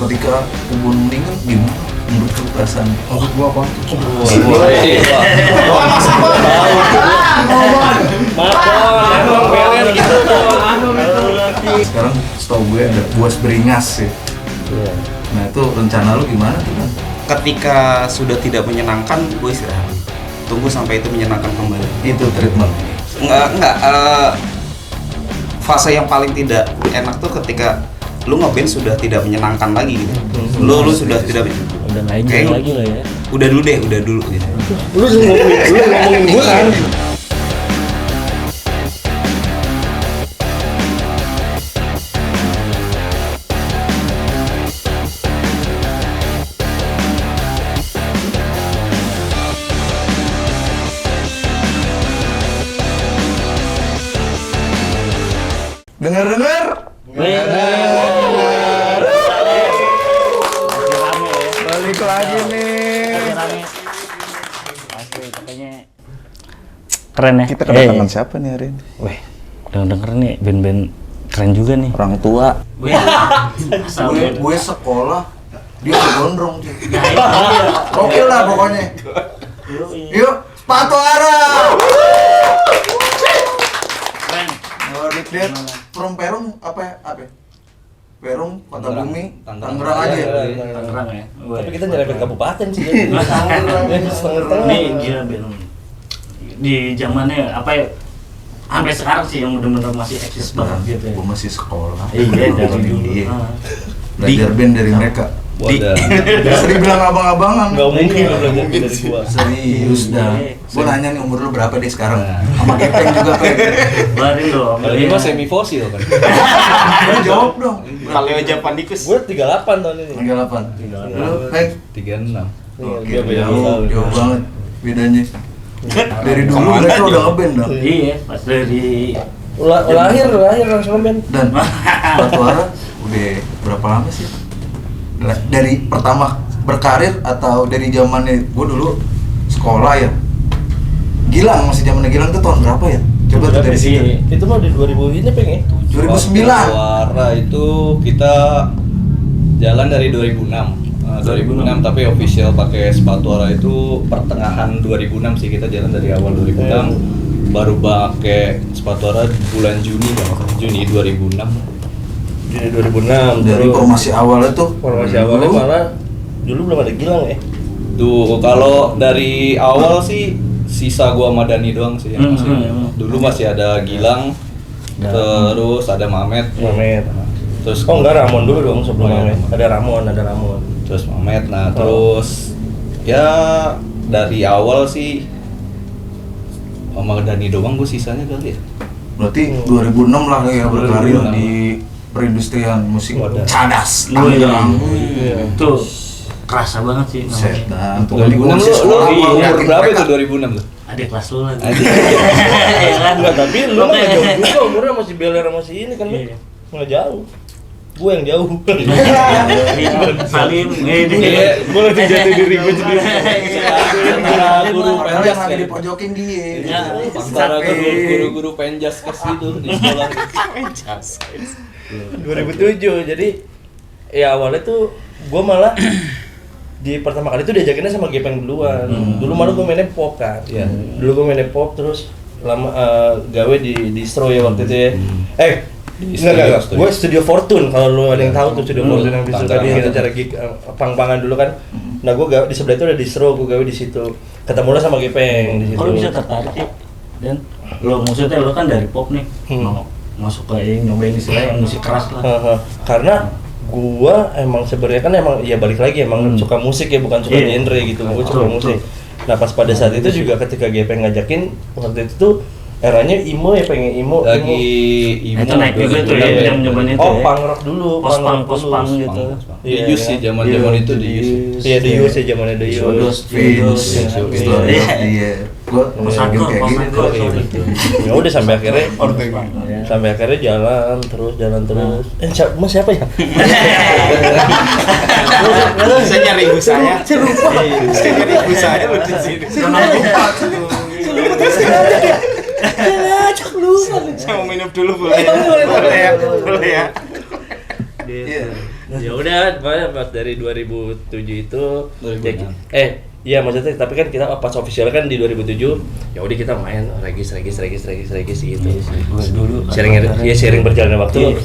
ketika kebun meninggal gimana menurut lu perasaan? Maksud gua apa? Emang beler gitu. Sekarang setahu gue ada buas beringas sih. Nah itu rencana lu gimana tuh kan? Ketika sudah tidak menyenangkan, gue istirahat. Tunggu sampai itu menyenangkan kembali. Itu treatment. Enggak. Fase yang paling tidak enak tuh ketika lu ngeband sudah tidak menyenangkan lagi gitu. Lu sudah tidak Udah naik lagi lah ya. Udah dulu gitu. Lu ngomongin gua kan. Dengar. Balik lagi nih. Asli katanya keren ya. Kita kedatangan siapa nih hari ini? Weh, denger nih band-band keren juga nih. Orang tua. Asal Gue sekolah, dia gondrong cuy. Oke lah pokoknya. Yuk, sepatu Ara. keren. Dia from Perum apa? Perum, Kota Bumi, Tangerang. Tangerang aja. Tangerang ya. Tapi kita nyerempet kabupaten sih. Setengah nih gila band di zamannya apa ya? Sampai sekarang sih yang benar-benar masih eksis banget gitu ya. Gue masih sekolah. Iya dari dulu. Iya. Belajar band dari mereka. Sering bilang abang-abangan. Enggak mungkin dari gua. Serius dah. Gue nanya nih umur lu berapa deh sekarang? Sama Gepeng juga kayak. Barin dong. Ini mah semi fosil kan. Lu jawab dong. Paleo Japandikus. Gua 38 tahun ini. 38. Lu Peng? 36. Oke, Dia beda jauh tahun. banget bedanya. Dari dulu mereka udah ngeband dong. Iya, pas dari Lahir langsung ngeband. Dan Sepatu Ara udah berapa lama sih? Dari pertama berkarir atau dari zamannya gue dulu sekolah ya? Gilang, masih zamannya Gilang tuh tahun berapa ya? Coba tuh dari sini. Itu mah di 2000 ini pengen. 2009. Suara itu kita jalan dari 2006. 2006 tapi official pakai Sepatu Ara itu pertengahan 2006 sih, kita jalan dari awal 2006. Baru pakai Sepatu Ara bulan Juni kan, Juni 2006. Di 2006 Dari formasi awalnya tuh. formasi awalnya malah dulu belum ada Gilang ya. Tuh kalau dari awal sih sisa gua sama Dani doang sih yang masih. Dulu masih ada Gilang, terus ada Mamet. Terus Enggak, Ramon dulu dong sebelum Oh, iya. Mamet. Ada Ramon. Terus Mamet, nah terus ya dari awal sih sama Dani doang gue sisanya kali ya. Berarti 2006 lah ya berkarir 2006. di perindustrian musik Wadah. cadas Wih. Tangerang. itu kerasa banget sih Set, namanya. nah, tuh di 2006 kursi lu sekolah gua umur yakin berapa mereka- itu 2006 tuh? Adik kelas lu lagi. Adik. Iya kan? Enggak, tapi lu mah nggak jauh juga umurnya masih beler masih ini kan. Iya. Nggak jauh. Gue yang jauh. Salim ini. Gue lagi jati diri gue sendiri. Antara guru Padahal penjas yang lagi kan. dipojokin dia. Ya, Antara guru-guru penjas ke situ di sekolah. 2007. Jadi ya awalnya tuh gue malah di pertama kali tuh diajakinnya sama Gepeng duluan. Dulu malah gue mainnya pop kan. Iya. Dulu gue mainnya pop terus lama gawe di distro ya waktu itu ya. Enggak. Gue Studio Fortune, kalau lu ada yang tahu tuh Studio Fortune yang distro tadi kita cara gig pang-pangan dulu kan. Nah gue di sebelah itu ada distro, gue gawe di situ. Ketemu lah sama Gepeng di situ. Kalau bisa tertarik ya, dan lo maksudnya lo kan dari pop nih, mau masuk ke yang nyobain istilah yang musik keras lah. Karena gua emang sebenarnya kan emang ya balik lagi emang suka musik ya, bukan suka Iya. genre gitu. Gua suka Betul, musik. Nah pas pada saat itu juga ketika Gepeng ngajakin waktu itu tuh eranya emo ya, pengen emo. Lagi imo. Itu naik juga tuh ya, yang nyobain itu Oh, ya. punk rock dulu, Post-punk dulu. gitu. Di Yus sih, zaman-zaman itu di Yus. Iya, di Yus ya zamannya di Yus. Venus, Iya. iya. Gua Post-hardcore, kayak gini tuh. post-hardcore gitu. Ya udah sampai akhirnya Ya. sampai akhirnya jalan terus. Mas siapa ya? Saya nyari ibu saya. Saya nyari ibu saya lu di sini. Jangan lupa tuh. Saya mau minum dulu boleh ya? Boleh ya? Iya. Ya udah, pas dari 2007 itu 2006. iya maksudnya, tapi kan kita pas official kan di 2007. Ya udah kita main regis gitu. Dulu Sharing berjalannya waktu. Iya.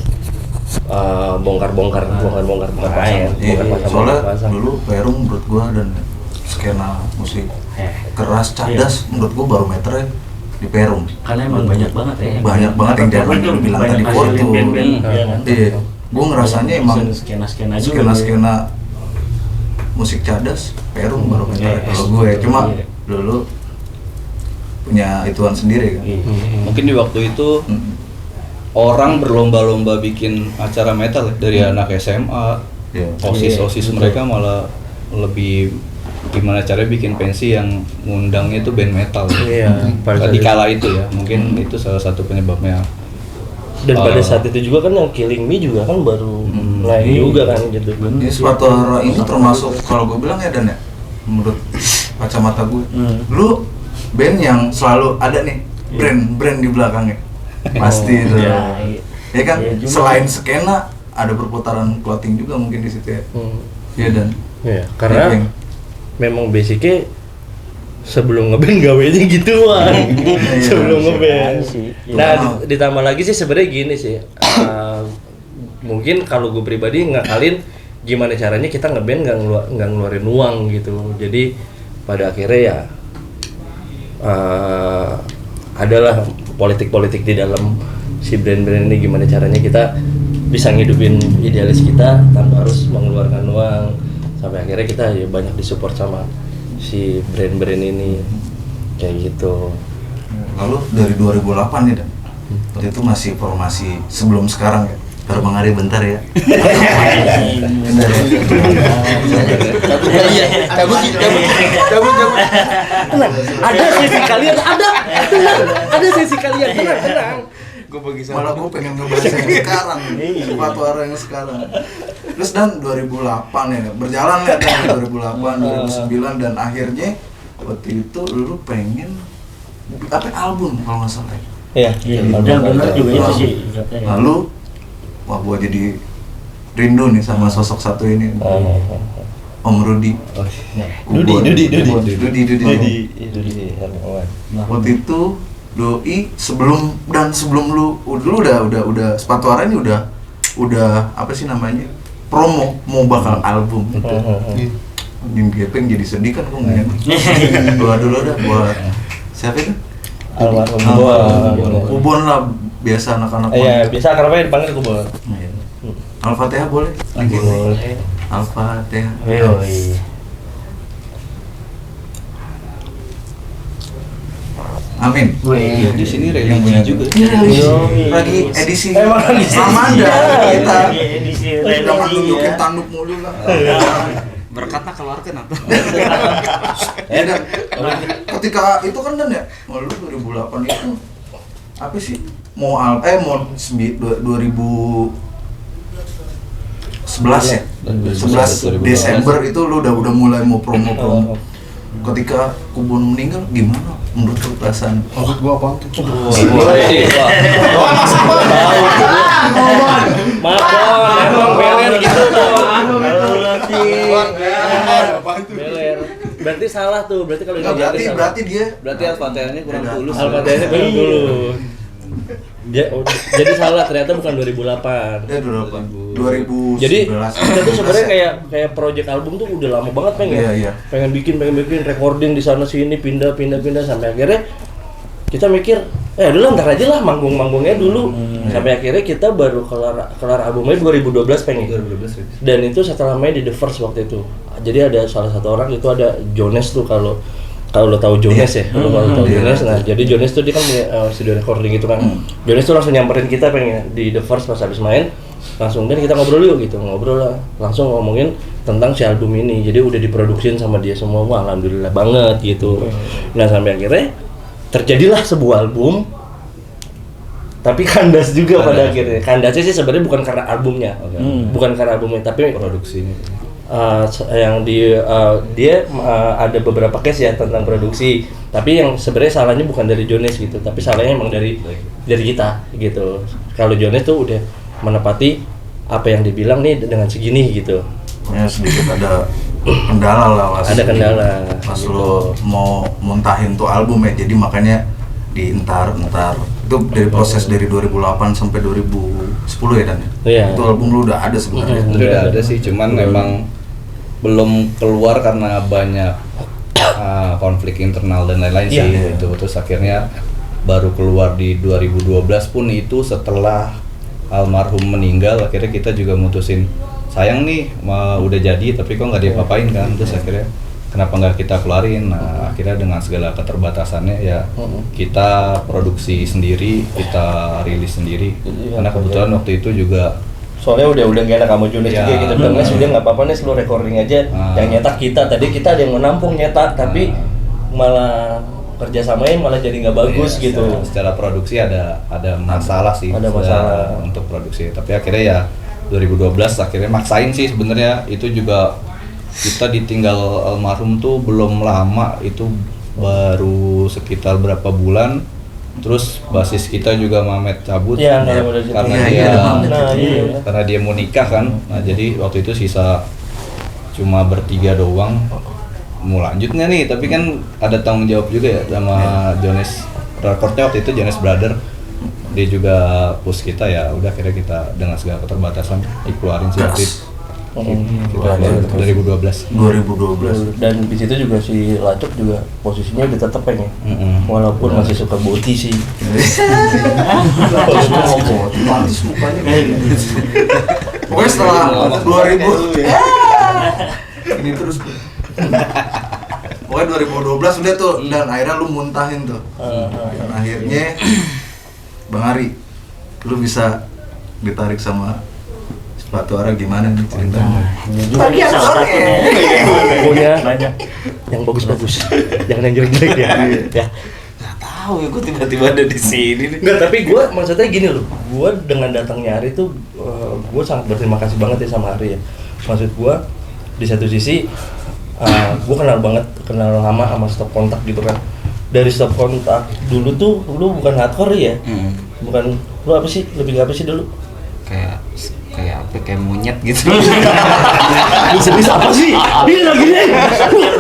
Bongkar pasang. Iya, Bongkar soalnya pasang. dulu Perum menurut gua dan skena musik keras cadas menurut gua barometernya di Perum. karena emang banyak banget ya. Banyak banget yang jalan Perum lu bilang banyak tadi hasilin Fortune. band-band, iya kan? Iya, gua ngerasanya emang skena juga. skena musik cadas Perum barometernya Iya. kalau gue. Cuma Iya. dulu punya ituan sendiri kan. Iya. Mungkin di waktu itu Mm. orang berlomba-lomba bikin acara metal ya, dari anak SMA, Iya. OSIS Iya, mereka malah lebih gimana caranya bikin pensi yang ngundangnya itu band metal. Iya, pada Di saat kala itu ya, mungkin itu salah satu penyebabnya. dan pada saat itu juga kan yang Killing Me juga kan baru naik juga kan gitu. Ini sepatu Hara ini termasuk kalau gue bilang ya Dan ya, menurut kacamata gue, lu band yang selalu ada nih brand di belakangnya, pasti itu. Ya, Ya kan, iya juga. selain skena ada perputaran clothing juga mungkin di situ ya. Iya Dan. Iya, karena Iya, memang basicnya sebelum ngeband gawenya gituan. Sebelum ngeband. Nah, ditambah lagi sih sebenarnya gini sih. Mungkin kalau gue pribadi ngakalin gimana caranya kita ngeband nggak ngeluarin uang gitu. Jadi pada akhirnya ya adalah politik-politik di dalam si brand-brand ini, gimana caranya kita bisa ngidupin idealis kita tanpa harus mengeluarkan uang. Sampai akhirnya kita ya banyak disupport sama si brand-brand ini kayak gitu. Lalu dari 2008 nih Dan, waktu itu masih formasi sebelum sekarang ya. Baru Bang Ari bentar ya. Bentar ya. Cabut. Tenang, ada sesi kalian, ada sesi kalian, tenang. Gue bagi malah gue pengen ngebahas yang sekarang, sepatu Hara yang sekarang. Terus Dan 2008 ya, berjalan ya Dan 2008, 2009 dan akhirnya waktu itu lu pengen apa album kalau nggak salah. Iya, Yang benar juga itu sih. Lalu wah gue jadi rindu nih sama sosok satu ini, Om Rudi. Dudi. Waktu itu Doi sebelum lu udah sepatu Hara ini udah apa sih namanya, promo mau bakal album gitu. Nim Gepeng jadi sedih kan kok nggak enak. Doa dulu dah buat siapa itu? Almarhum Ubon lah, biasa anak-anak. Iya, biasa akrabnya dipanggil Kubon. Iya. Al-Fatihah boleh? Boleh. Al-Fatihah. Amin. Ya, di sini religi juga. Lagi edisi Emang lagi edisi. Ramadan kita. Edisi Udah religi nunjukin ya. tanduk mulu lah. Berkatnya keluarkan atau? Ya Dan, ketika itu kan Dan ya, lu 2008 itu apa sih? Mau 2011 ya? 11 Desember itu lu udah mulai mau promo. Ketika Kubon meninggal gimana menurut lu perasaan? Maksud gua apa tuh? Mabon, emang beler gitu beler. Berarti salah tuh, berarti kalau Enggak, ini berarti dia Berarti Al-Fatihahnya kurang tulus. Al-Fatihahnya kurang tulus. Jadi salah, ternyata bukan 2008. 2011. Jadi kita tuh sebenarnya kayak project album tuh udah lama banget pengen. Iya. Pengen bikin recording di sana sini, pindah sampai akhirnya kita mikir, dulu ntar aja lah manggung-manggungnya dulu. Sampai akhirnya kita baru kelar albumnya 2012 pengen. 2012. Dan itu setelah main di The First waktu itu. Jadi ada salah satu orang itu ada Jones tuh, kalau lo tahu Jones ya, lo tahu Jones. Nah, jadi Jones tuh dia kan punya studio recording gitu kan. Jones tuh langsung nyamperin kita pengen di The First pas habis main. Langsung kan kita ngobrol yuk gitu, ngobrol lah. Langsung ngomongin tentang si album ini. Jadi udah diproduksiin sama dia semua. Wah, alhamdulillah banget gitu. Nah, sampai akhirnya terjadilah sebuah album. Tapi kandas juga pada akhirnya. Kandasnya sih sebenarnya bukan karena albumnya. Bukan karena albumnya, tapi Produksinya. yang dia ada beberapa case ya tentang produksi, tapi yang sebenarnya salahnya bukan dari Jones gitu, tapi salahnya emang dari kita gitu. Kalau Jones tuh udah menepati apa yang dibilang nih dengan segini gitu. Ya sedikit ada kendala lah pas Ada kendala, pas gitu. lo mau muntahin tuh album ya, jadi makanya dientar itu dari proses dari 2008 sampai 2010 ya Dan ya? Iya. Itu album lu udah ada sebenarnya. Mm-mm. Udah ada sih, cuman memang belum keluar karena banyak konflik internal dan lain-lain sih. Iya. Itu terus akhirnya baru keluar di 2012 pun itu setelah almarhum meninggal. Akhirnya kita juga mutusin sayang nih udah jadi tapi kok nggak diapa-apain kan, terus akhirnya kenapa nggak kita keluarin. Nah akhirnya dengan segala keterbatasannya ya kita produksi sendiri, kita rilis sendiri. Iya, Karena kebetulan waktu itu juga Soalnya udah gak enak kamu Junes Ya. juga kita bilang Nes udah nggak apa-apa Nes, lu recording aja. Yang nyetak kita, tadi kita ada yang menampung nyetak tapi malah kerjasamain malah jadi nggak bagus iya, gitu. Secara produksi ada masalah sih. Ada secara masalah. untuk produksi. Tapi akhirnya ya 2012 akhirnya maksain sih sebenarnya. Itu juga kita ditinggal almarhum tuh belum lama, itu baru sekitar berapa bulan. Terus basis kita juga Mamet cabut Iya, udah karena Iya, dia ada Mamet. karena dia mau nikah kan. Nah jadi waktu itu sisa cuma bertiga doang. Mau lanjut nggak nih? Tapi kan ada tanggung jawab juga ya sama Jones. Recordnya waktu itu Jones Brother. Dia juga push kita, ya udah akhirnya kita dengan segala keterbatasan dikeluarin sih waktu itu. Kita 2012. 2012. Dan di situ juga si Lacok juga posisinya udah tetep ya. Walaupun masih suka boti sih. Manis mukanya kayak gitu. Pokoknya setelah 2000 ini terus pokoknya 2012 udah tuh, dan akhirnya lu muntahin tuh. Dan akhirnya Bang Ari, lu bisa ditarik sama Sepatu Ara gimana nih ceritanya? Bagian salah satunya. Pokoknya Banyak. yang bagus-bagus. Jangan yang jelek-jelek ya. Ya. Nggak tahu ya, gue tiba-tiba ada di sini nih. Enggak, tapi gue maksudnya gini loh. Gue dengan datangnya Ari tuh gue sangat berterima kasih banget ya sama Ari ya. Maksud gue di satu sisi gue kenal lama sama Stop Kontak gitu kan. Dari Stop Kontak dulu tuh lu bukan hardcore ya. Bukan, lu apa sih? Lebih apa sih dulu? Kayak apa, kayak monyet gitu. Serius apa sih? Ini lagi nih.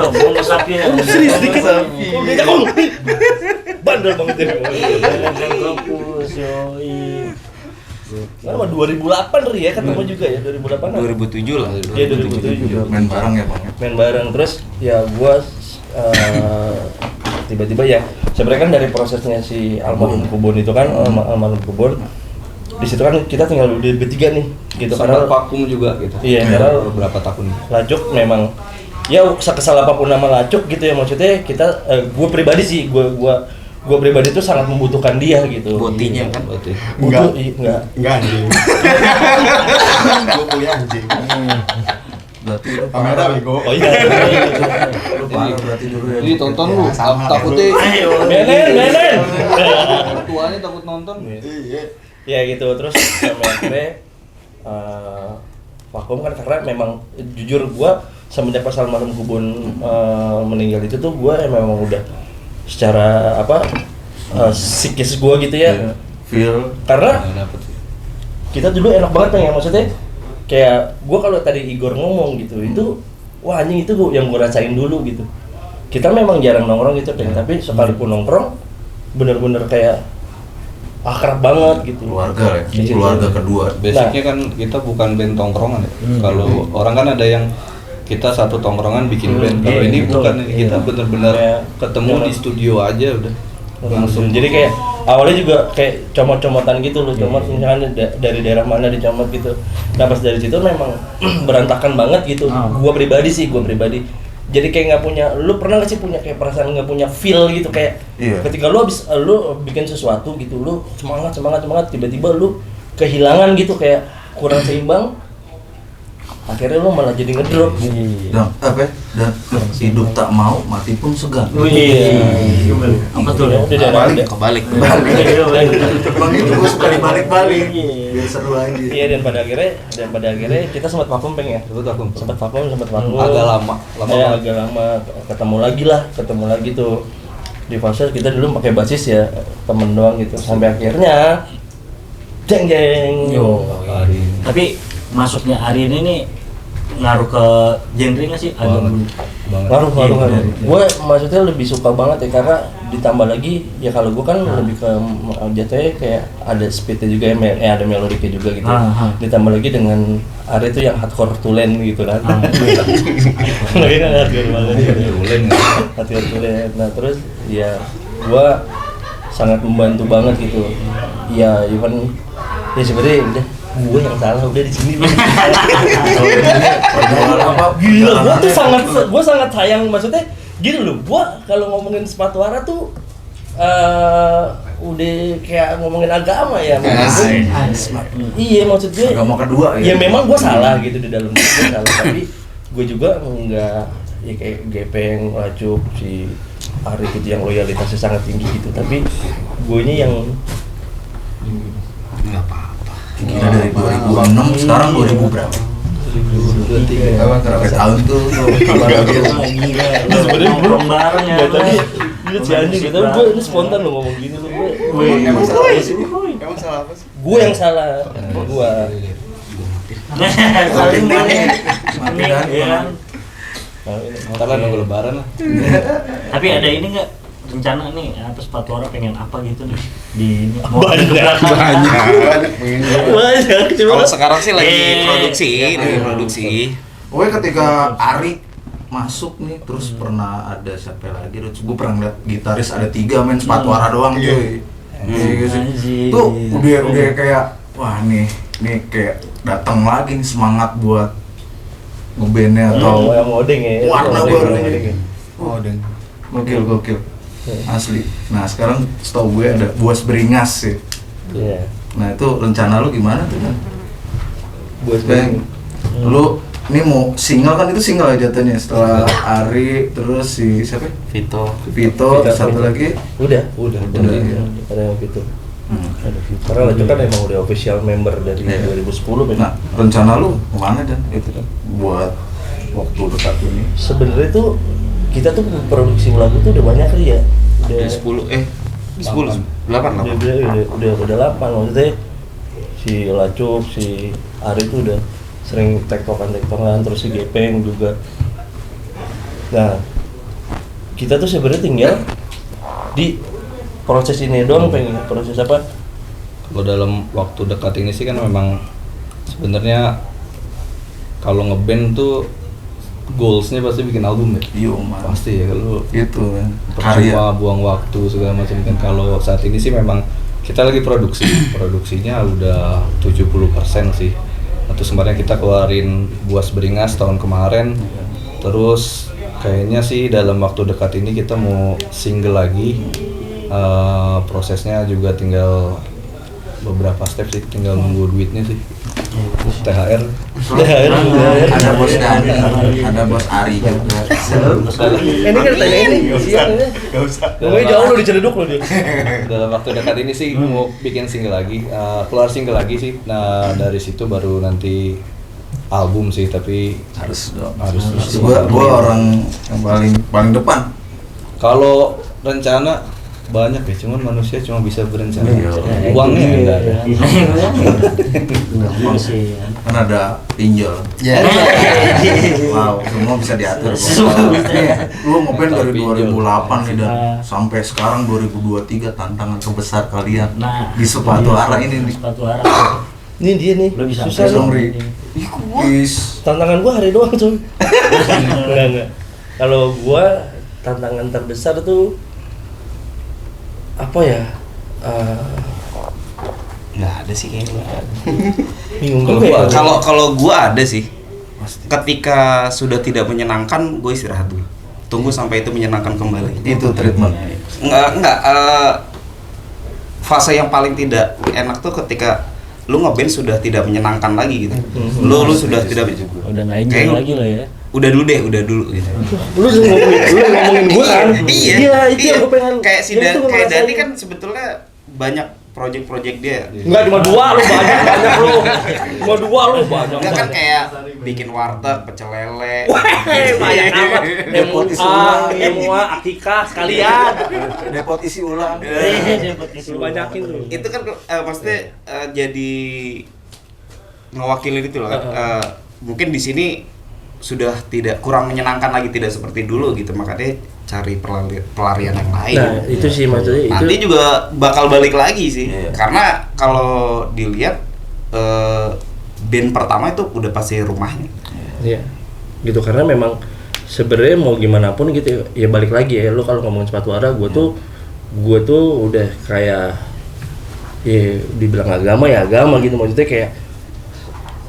Mau sapi ya. Serius dikit. Udah jagung. Bandel banget ya. Kampus, yoi. Sama 2008 Ri ya ketemu juga ya 2008. 2007 lah. Iya 2007. Main bareng ya Bang? Main bareng terus ya gua tiba-tiba ya sebenarnya kan dari prosesnya si almarhum Kubon itu kan almarhum Kubon di situ kan kita tinggal di bertiga nih gitu Sempat karena vakum juga gitu. Iya, karena beberapa tahun. Lacuk memang ya sekesal apapun nama Lacuk gitu ya, maksudnya kita gue pribadi sih gue pribadi tuh sangat membutuhkan dia gitu. Botinya kan. Enggak anjing. Gue kuliah anjing. Berarti lu Kamera bego. Oh iya. Lu parah berarti dulu ya. Jadi tonton lu, sama lah, takutnya Menen. tuanya takut nonton. Iya. Ya gitu terus sampai akhirnya vakum kan karena memang jujur gua semenjak pas almarhum Kubon meninggal itu tuh gua memang udah secara psikis gua gitu ya Feel karena Dapet sih. kita dulu enak banget pengen maksudnya kayak gua kalau tadi Igor ngomong gitu itu wah anjing itu yang gua rasain dulu gitu. Kita memang jarang nongkrong gitu tapi sekalipun nongkrong bener-bener kayak akrab banget gitu. keluarga ya, keluarga kedua. Basicnya kan kita bukan band tongkrongan ya. Kalau orang kan ada yang kita satu tongkrongan bikin band. Kalau iya, ini betul. bukan, ini kita bener-bener Kayak ketemu di studio aja udah. langsung. Jadi kayak awalnya juga kayak comot-comotan gitu loh, comot misalkan dari daerah mana dicomot gitu. Nah pas dari situ memang berantakan banget gitu. Gua pribadi. Jadi kayak nggak punya, lu pernah nggak sih punya kayak perasaan nggak punya feel gitu kayak ketika lu bikin sesuatu gitu, lu semangat tiba-tiba lu kehilangan gitu kayak kurang seimbang, akhirnya lu malah jadi ngedrop. Dan dan hidup tak mau, mati pun segan. Apa tuh? Kebalik. Bang itu gue suka dibalik-balik biar seru aja. Iya dan pada akhirnya kita sempat vakum ya. Sempat vakum. Agak lama Ya, agak lama ketemu lagi tuh di fase kita dulu pakai basis ya temen doang gitu sampai akhirnya jeng. Tapi masuknya Arin ini ngaruh ke genre nggak sih? Agak Ngaruh. Gue maksudnya lebih suka banget ya karena ditambah lagi ya kalau gue kan lebih ke jatuhnya kayak ada speednya juga ya, ada melodiknya juga gitu. Ditambah lagi dengan Ari itu yang hardcore tulen gitu kan. Lagi kan hardcore banget. Hardcore tulen. Nah terus ya gue sangat membantu banget gitu. Ya even ya sebenarnya udah gue yang salah udah di sini. Gila, gue sangat sayang maksudnya gini loh. Gue kalau ngomongin sepatu Ara tuh udah kayak ngomongin agama ya. Iya maksud gue. Agama kedua ya. Ya memang gue salah gitu di dalam gue salah, tapi gue juga enggak ya kayak Gepeng, Lacuk, si Ari gitu yang loyalitasnya sangat tinggi gitu. Tapi gue ini yang Nggak apa-apa. Gila dari 2006 sekarang 2000 berapa? 2023. Berapa tahun tuh? gila. Sebenarnya Nongkrong bareng ya. Gak tadi dia si anjing gitu. Gue ini spontan lo ngomong gini lo. Emang salah apa sih? Emang salah apa sih? Gue yang salah. Gue. Saling Mati kan? Iya. Ntar lah nunggu lebaran lah. Tapi ada ini nggak rencana nih apa sepatu Ara pengen apa gitu nih di ini? Banyak. Kalau sekarang sih lagi produksi. Pokoknya ketika Ari masuk nih terus pernah ada siapa lagi? Gue pernah ngeliat gitaris ada 3 main sepatu Ara doang cuy. Tuh udah kayak wah nih kayak datang lagi nih semangat buat ngebandnya atau yang ngoding ya. warna baru nih. Odeng. Gokil. Asli. Nah sekarang setahu gue ada Buas Beringas sih. Iya. Nah itu rencana lu gimana tuh kan? Buat Bang, lu ini mau single kan itu single ya jatuhnya setelah Ari terus si siapa? Vito. Vito satu lagi. Udah. Iya. Ada yang gitu. Ada gitu. Karena Lacuk kan emang udah official member dari 2010 memang. Nah rencana lu kemana dan itu kan buat waktu dekat ini? Sebenarnya tuh kita tuh produksi lagu tuh udah banyak kali ya. Udah 8 udah 8 maksudnya si Lacuk, si Ari tuh udah sering tektokan terus si Gepeng juga. Nah kita tuh sebenarnya tinggal di proses ini doang, pengen proses apa? Kalau dalam waktu dekat ini sih kan memang sebenarnya kalau ngeband tuh goalsnya pasti bikin album ya. Iya man. Pasti ya kalau Gitu kan. percuma buang waktu segala macam kan. Kalau saat ini sih memang kita lagi produksinya udah 70% sih. Atau kemarin kita keluarin Buas Beringas tahun kemarin. Terus kayaknya sih dalam waktu dekat ini kita mau single lagi. Prosesnya juga tinggal beberapa step sih, tinggal nunggu duitnya sih. THR. Ada bos Dani, ada bos Ari juga. Ini kan tanya ini, siapa? Gak usah. Ngomongnya jauh lo diceleduk lo dia. Dalam waktu dekat ini sih mau bikin single lagi, keluar single lagi sih. Nah dari situ baru nanti album sih, tapi Harus dong. harus. Gua orang yang paling depan. Kalau rencana banyak ya, cuman manusia cuma bisa berencana. Iya. Uangnya enggak ada. Iya sih. Kan ada pinjol. Ya. Wow, semua bisa diatur. Semua bisa. Lu ngeband dari Pinjol. 2008 nih dan sampai sekarang 2023 tantangan terbesar kalian Nah, di sepatu Ara ini nih. sepatu Ara. Ini dia nih, Lo bisa susah dong, nih. Ri. Is Tantangan gua hari doang cuy. Enggak. Kalau gua tantangan terbesar tuh apa ya? Nggak ada sih kayaknya. Bingung Kalau juga ya. gua- Kalau gua ada sih. Ketika sudah tidak menyenangkan, gue istirahat dulu. Tunggu sampai itu menyenangkan kembali. itu treatment. Enggak. Fase yang paling tidak enak tuh ketika lu ngeband sudah tidak menyenangkan lagi gitu. Lu sudah tidak Udah nggak enjoy Kayak- lagi lah ya. udah dulu gitu. Lu ngomongin gua kan? Iya, itu yang gua pengen. Kayak si yang itu gua kayak Dani ngerasain. kan sebetulnya banyak project-project dia. Enggak cuma 2 lu banyak lu. Cuma 2 lu banyak. Enggak kan kayak bikin warteg, pecel lele. Banyak amat. MUA, akikah sekalian. Depot isi ulang. Lu banyakin tuh. Itu kan maksudnya jadi ngewakilin itu loh. Mungkin di sini sudah tidak kurang menyenangkan lagi, tidak seperti dulu gitu, makanya cari pelarian yang lain. Nah, itu sih maksudnya Nanti itu. juga bakal balik lagi sih. Iya. Karena kalau dilihat band pertama itu udah pasti rumahnya. Iya. Gitu karena memang sebenarnya mau gimana pun gitu ya balik lagi ya, lu kalau ngomongin sepatu Ara, gue tuh udah kayak ya dibilang agama ya agama gitu, maksudnya kayak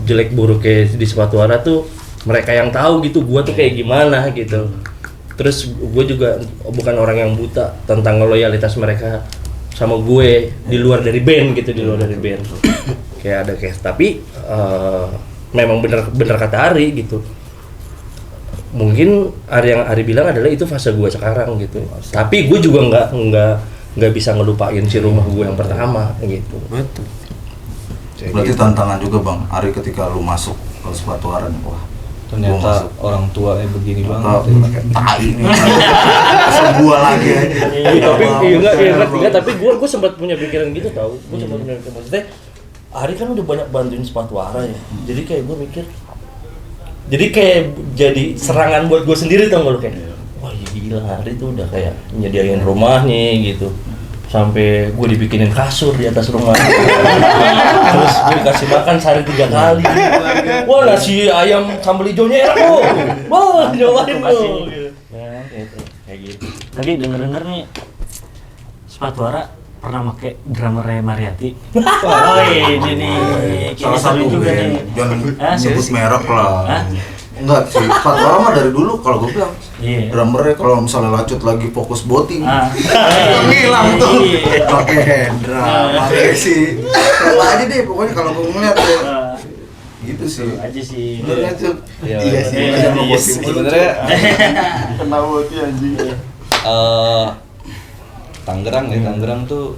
jelek buruknya di sepatu Ara tuh mereka yang tahu gitu, gue tuh kayak gimana gitu. Terus gue juga bukan orang yang buta tentang loyalitas mereka sama gue di luar dari band gitu, di luar dari band. Kayak ada kayak tapi memang bener kata Ari gitu. Mungkin yang Ari bilang adalah itu fase gue sekarang gitu. Tapi gue juga nggak bisa ngelupain si rumah gue yang pertama gitu. Betul. Berarti tantangan juga Bang, Ari ketika lu masuk ke sepatu Ara nih, wah Ternyata orang tuanya begini banget. Tai nih. Kesel gua lagi aja. Tapi tapi gue sempat punya pikiran gitu tau. Gue sempat punya pikiran maksudnya Ari kan udah banyak bantuin sepatu Ara ya. Jadi kayak gue mikir, jadi kayak jadi serangan buat gue sendiri tau gak lu, kayak wah gila Ari tuh udah kayak nyediain rumahnya gitu, sampai gue dibikinin kasur di atas rumah. Terus gue dikasih makan sehari 3 kali. Wah nasi ayam sambal hijaunya enak loh. Wah nyobain lo. Ya kayak gitu. Tadi denger nih sepatu Ara pernah pakai drummernya Mariati. Oh ini nih, Salah satu juga band, nih. jangan sebut merek lah. Enggak sih, sepatu Ara mah dari dulu kalau gue bilang. Iya. Drummernya kalau misalnya Lacut lagi fokus boating, Hilang tuh. Pakai Hendra, pakai si siapa aja deh pokoknya kalau gue ngeliat ya. Gitu sih. Aja sih. Benernya tuh. Iya sih. iya, Ada iya boating. Sebenarnya Kena boating anjing. Tangerang tuh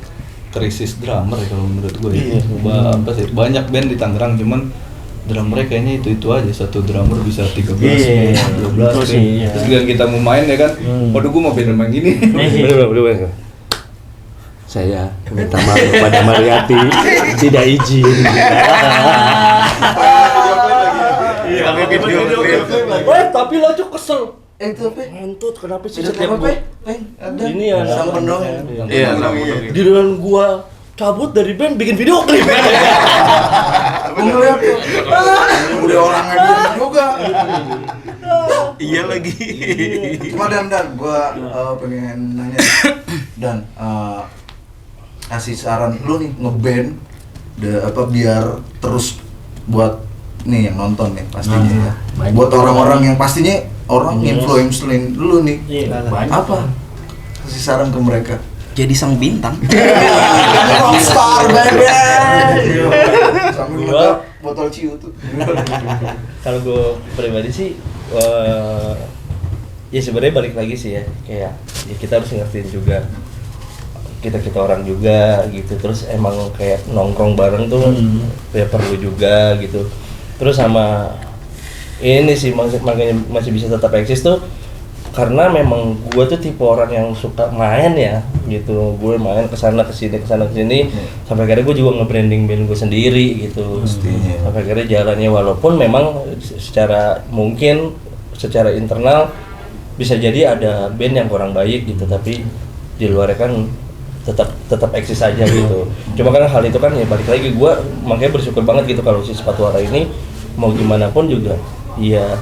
krisis drummer ya kalau menurut gue. Apa sih? Banyak band di Tangerang, cuman drummernya kayaknya itu aja, satu drummer bisa 13 Iya, band, 12 betul band. sih, iya. Terus ketika kita mau main ya kan, waduh gue mau band main gini. Bener. Saya minta maaf kepada Mariati, tidak izin. Tapi Lacu kesel. Itu apa? Ngentut, kenapa sih Tidak setiap apa? gua Ada. ini ya Sang pendong. Iya, giliran gua cabut dari band bikin video klip. Gue ngeliat tuh. Udah orangnya bilang juga. Iya lagi. Cuma Dan, gue pengen nanya Dan, kasih saran lu nih ngeband biar terus buat nih yang nonton nih pastinya ya. Buat orang-orang yang pastinya orang influence lu nih. Iya, banyak. Apa? Kasih saran ke mereka. Jadi sang bintang. Rockstar baby. Sambil meledak botol ciu tuh. Kalau gue pribadi sih ya sebenarnya balik lagi sih ya, kayak ya kita harus ngertiin juga kita orang juga gitu. Terus emang kayak nongkrong bareng tuh ya perlu juga gitu. Terus sama ini sih makanya masih bisa tetap eksis tuh karena memang gue tuh tipe orang yang suka main ya gitu. Gue main kesana kesini sampai akhirnya gue juga nge-branding band gue sendiri gitu. Sampai akhirnya jalannya walaupun memang secara internal bisa jadi ada band yang kurang baik gitu, tapi di luarnya kan tetap eksis aja gitu. Cuma kan hal itu kan ya balik lagi, gue makanya bersyukur banget gitu kalau si sepatu Ara ini mau gimana pun juga ya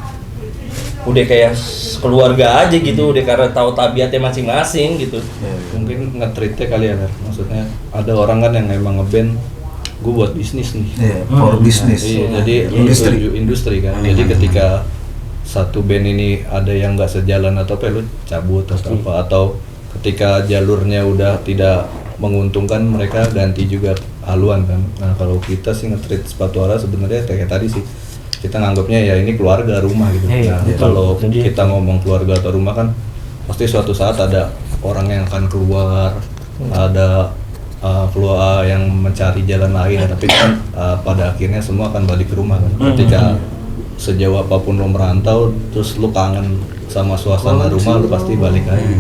udah kayak keluarga aja gitu, udah karena tahu tabiatnya masing-masing gitu. Mungkin nge-treatnya kali ya, Ner. Maksudnya ada orang kan yang emang ngeband, gue buat bisnis nih. Iya, for business. Iya, jadi industri kan. Jadi ketika satu band ini ada yang nggak sejalan atau apa, lu cabut atau apa, atau ketika jalurnya udah tidak menguntungkan mereka ganti juga haluan kan. Nah kalau kita sih nge-treat sepatu Ara sebenarnya kayak tadi sih, kita nganggapnya ya ini keluarga rumah gitu. Nah kalau kita ngomong keluarga atau rumah kan pasti suatu saat ada orang yang akan keluar, ada keluar yang mencari jalan lain, tapi kan pada akhirnya semua akan balik ke rumah kan. Ketika sejauh apapun lo merantau, terus lo kangen sama suasana rumah, lo pasti balik lagi.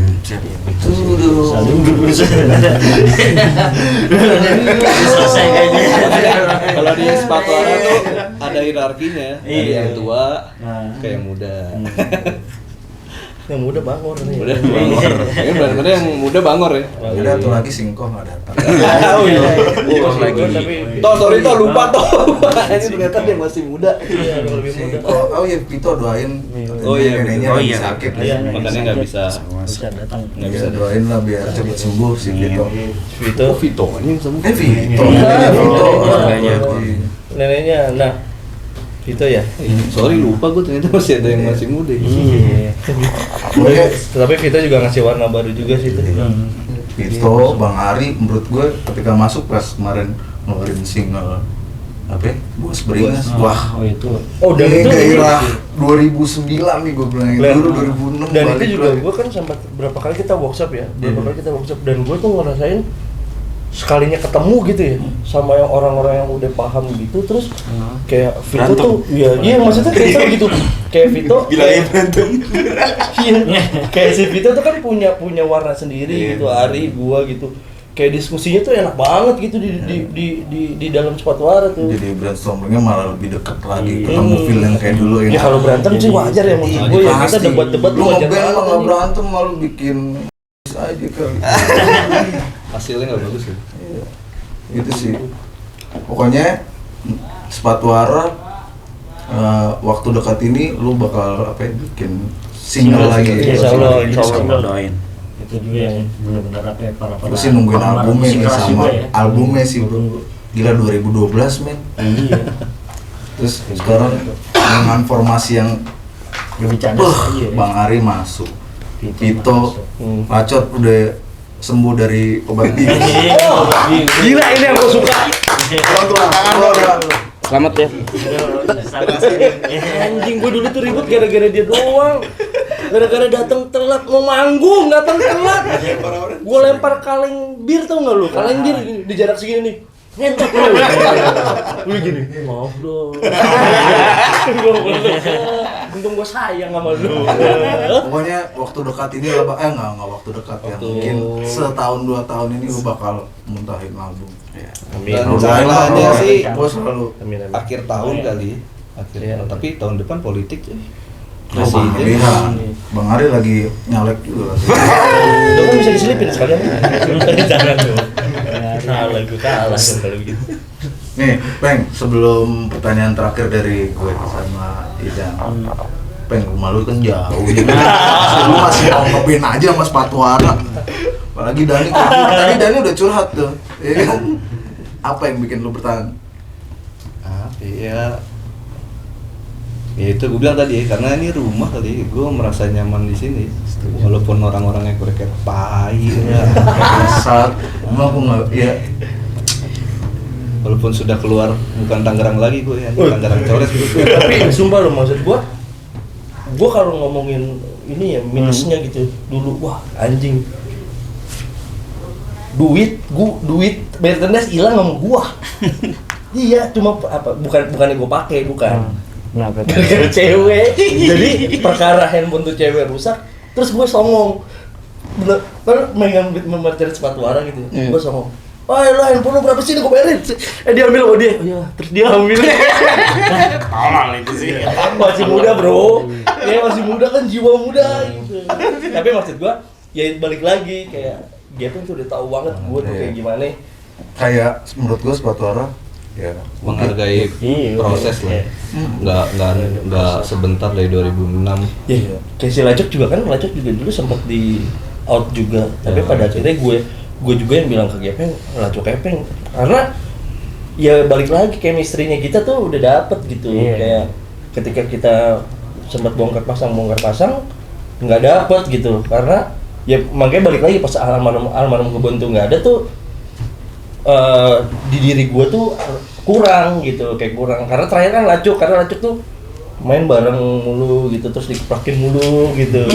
Selesai kayaknya. Kalau di sepatu Ara tuh ada hierarkinya, dari Iya. yang tua Nah. ke yang muda. Yang muda bangor nih. Muda bangor. Ini benar-benar yang muda bangor ya. Udah tuh lagi singkong nggak datang. Oh iya. Oh, lagi. lagi. Tapi Sorry lupa toh. Ini ternyata dia masih muda. iya, yang lebih muda. Oh iya, Vito doain. Oh iya, neneknya oh lagi iya. sakit. Iya, Makanya nggak bisa. Bisa datang. Nggak Bisa bisa doain lah biar cepet sembuh si Vito. Vito, Vito ini semua. Vito. Ah, Vito. neneknya. neneknya. Nah, Vito ya. Sorry lupa gue ternyata masih ada yang masih muda. Iya. Pokoknya Tapi Vito juga ngasih warna baru juga sih itu. Vito, Bang Ari, menurut gue ketika masuk pas kemarin ngeluarin single apa ya? Bos Beringas. Wah, Oh itu. Oh, dan ini itu gairah 2009 nih gue bilang. Dan- Dulu 2006 dan balik itu juga lagi. gue kan sempat berapa kali kita workshop ya, dan gue tuh ngerasain sekalinya ketemu gitu ya sama yang orang-orang yang udah paham gitu, terus kayak Vito Berantem. tuh iya maksudnya kayak seru gitu, kayak Vito Bilangin berantem. iya, kayak si Vito tuh kan punya warna sendiri Iya. gitu, Ari gua gitu, kayak diskusinya tuh enak banget gitu di dalam sepatu Ara tuh. Jadi brainstormingnya malah lebih dekat lagi, Iya. ketemu feel yang kayak dulu Ya kalau berantem sih wajar ya, maksud gue ya kita Pasti. debat-debat Lu tuh wajar ngeband mah banget nggak nih. berantem malu bikin aja kali. Hasilnya nggak bagus ya. Iya. Gitu sih. Pokoknya sepatu Ara waktu dekat ini lu bakal apa ya, bikin single lagi. Insya Allah, insya Allah. Single. Doain. Itu juga yang benar-benar apa ya, para Terus sih nungguin penggemar albumnya musik nih keras sama juga ya. albumnya sih bro. Gila 2012 men. Iya. Terus sekarang dengan formasi yang Lebih cadas aja ya. Bang Ari masuk, Vito, Hmm. Pacot udah sembuh dari obat bius. Gila ini yang gue suka. Selamat ya. Anjing gue dulu tuh ribut gara-gara dia doang. Gara-gara datang telat mau manggung, datang telat. Gue lempar kaleng bir tau nggak lu? Kaleng bir di jarak segini nih. Ngentot lu. Lu gini. Maaf dong. Untung gue sayang sama lu. Pokoknya waktu dekat ini lah, nggak waktu dekat ya. Mungkin setahun 2 tahun ini lu bakal muntahin album. Amin. Dan Doain rencananya lah, sih gue selalu Amin. Amin. akhir tahun kali. Akhir Iya. tahun. Tapi tahun depan politik ya. Bang Ari, Bang Ari lagi nyalek juga. Lu kan bisa diselipin sekalian. Jangan tuh. Salah gue kalah dong kalau gitu. Nih, Peng, sebelum pertanyaan terakhir dari gue sama Idang. Peng, rumah lu kan jauh. Lu masih mau ngeband aja sama sepatu Ara. Apalagi Dani, tadi Dani udah curhat tuh. Ya kan? Apa yang bikin lu bertahan? Apa ya? Ya itu gue bilang tadi ya, karena ini rumah kali, gue merasa nyaman di sini. Walaupun orang-orangnya kayak tai ya. Saat emang aku nggak, ya Walaupun sudah keluar bukan Tangerang lagi gue ya, Tangerang Coret gitu. Tapi sumpah lo, maksud gua kalau ngomongin ini ya minusnya gitu dulu, wah anjing, duit merchandise hilang sama gua. Iya, cuma apa, bukannya gua pakai, bukan. Kenapa? Gara-gara cewek. Jadi perkara handphone tuh cewek rusak, terus gua songong. Bener, kan megang merchandise sepatu Ara gitu. Gua songong. Oh lo handphone lo berapa sih? Gue bayarin. Dia ambil sama dia. Iya, terus dia ambil. Tolong itu sih. Masih muda bro, ya masih muda kan, jiwa muda gitu. Tapi maksud gua, ya balik lagi kayak Gavin tuh udah tahu banget gua tuh kayak gimana. kayak menurut gue sepatu Ara ya Menghargai Iya, proses lah. Nggak sebentar dari 2006. Iya. Kayak si Lacok juga kan, Lacok juga dulu sempat di out juga. Tapi pada akhirnya gue juga yang bilang ke Gavin, Lacok Gavin, karena ya balik lagi chemistry-nya kita tuh udah dapet gitu. Iya. Kayak ketika kita sempat bongkar pasang nggak dapet gitu, karena ya makanya balik lagi pas almarhum Kebon tuh nggak ada tuh, di diri gue tuh kurang gitu, kayak kurang, karena terakhir kan Lacuk tuh main bareng mulu gitu, terus dikeprakin mulu gitu.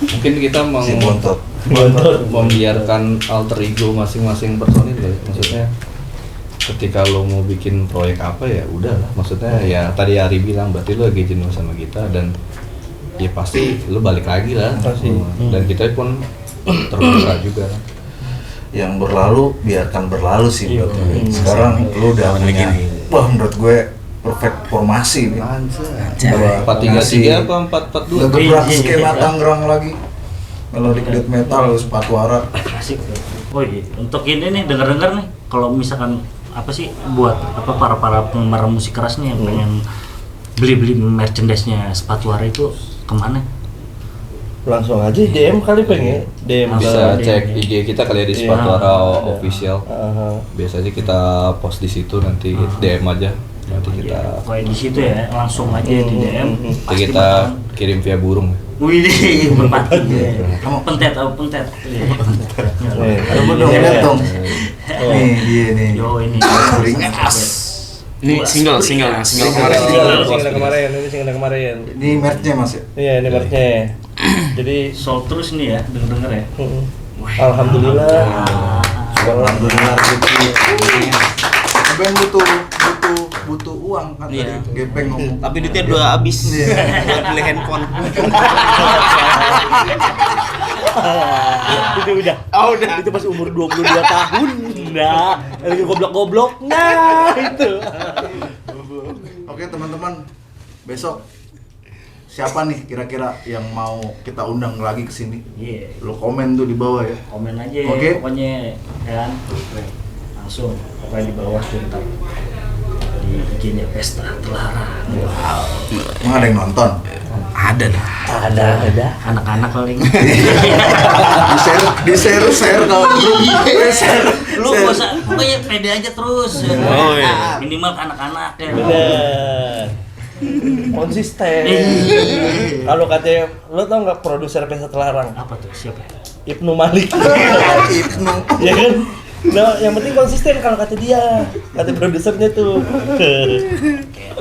Mungkin kita si bontot. Bontot. membiarkan alter ego masing-masing personil kali. Maksudnya ketika lo mau bikin proyek apa ya udahlah, maksudnya ya tadi Ari bilang berarti lo lagi jenuh sama kita dan ya pasti lo balik lagi lah. Pasti. Dan kita pun terbuka juga. Yang berlalu biarkan berlalu sih Iya. menurut gue. Sekarang lu udah punya, wah menurut gue perfect formasi nih. 4-3-3 apa 4-4-2? Ngegebrak skema Tangerang lagi. Melodic death metal, sepatu arak. Asik. Oh iya, untuk ini nih dengar-dengar nih, kalau misalkan apa sih buat apa para penggemar musik keras nih yang pengen beli merchandise-nya sepatu Ara itu kemana? Langsung aja DM kali pengen DM Bisa Ada cek DM. IG kita kali ya di Iya, Sepatu Ara ada. official. Aha. Biasanya kita post di situ, nanti DM aja. Nanti kita Pokoknya di situ ya, langsung aja di DM. nanti kita kirim via burung. Wih, berpati ya. Kamu pentet, pentet. Coba dong, lihat dong. Nih dia nih. Yo ini. Ringas. Ini single kemarin. Single kemarin. Ini merchnya mas ya? Iya, ini merchnya. Jadi Sold terus nih ya, denger ya. alhamdulillah. Alhamdulillah rezeki. Abang butuh uang kan Iya. tadi Gepeng ngomong. Tapi duitnya udah habis Iya. buat beli handphone. Itu udah. Oh, udah. Itu pas umur 22 tahun. Nah, lagi goblok-gobloknya itu. Oke teman-teman, besok siapa nih kira-kira yang mau kita undang lagi ke sini? Iya. Lo komen tuh di bawah ya. Komen aja Oke. pokoknya kan. Langsung pokoknya di bawah tuh ntar di IG-nya Pesta Telarang. Emang ada yang nonton? Ada dah. Ada. Anak-anak paling. di share kalau share. Lu gak usah, pokoknya pede aja terus. Oh, iya. Minimal ke anak-anak ya. Bener. Konsisten. Kalau katanya, lo tau nggak produser Pesta Telarang? Apa tuh? Siapa? Ibnu Malik. Ibnu. Ya kan? Nah, yang penting konsisten kalau kata dia, kata produsernya tuh.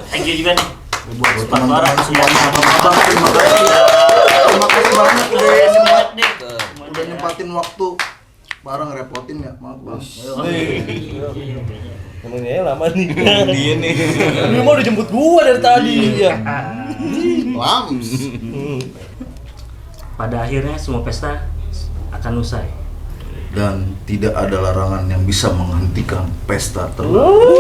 Thank you juga nih buat Buat Sepatu teman-teman Ara. semuanya, abang-abang, terima kasih. Terima kasih banyak udah nyempatin waktu. Bareng ngerepotin ya, maaf bang. Ngomongnya lama nih. Dia nih. Lu mau udah jemput gua dari tadi ya. Lams. Pada akhirnya semua pesta akan usai. Dan tidak ada larangan yang bisa menghentikan pesta terlalu.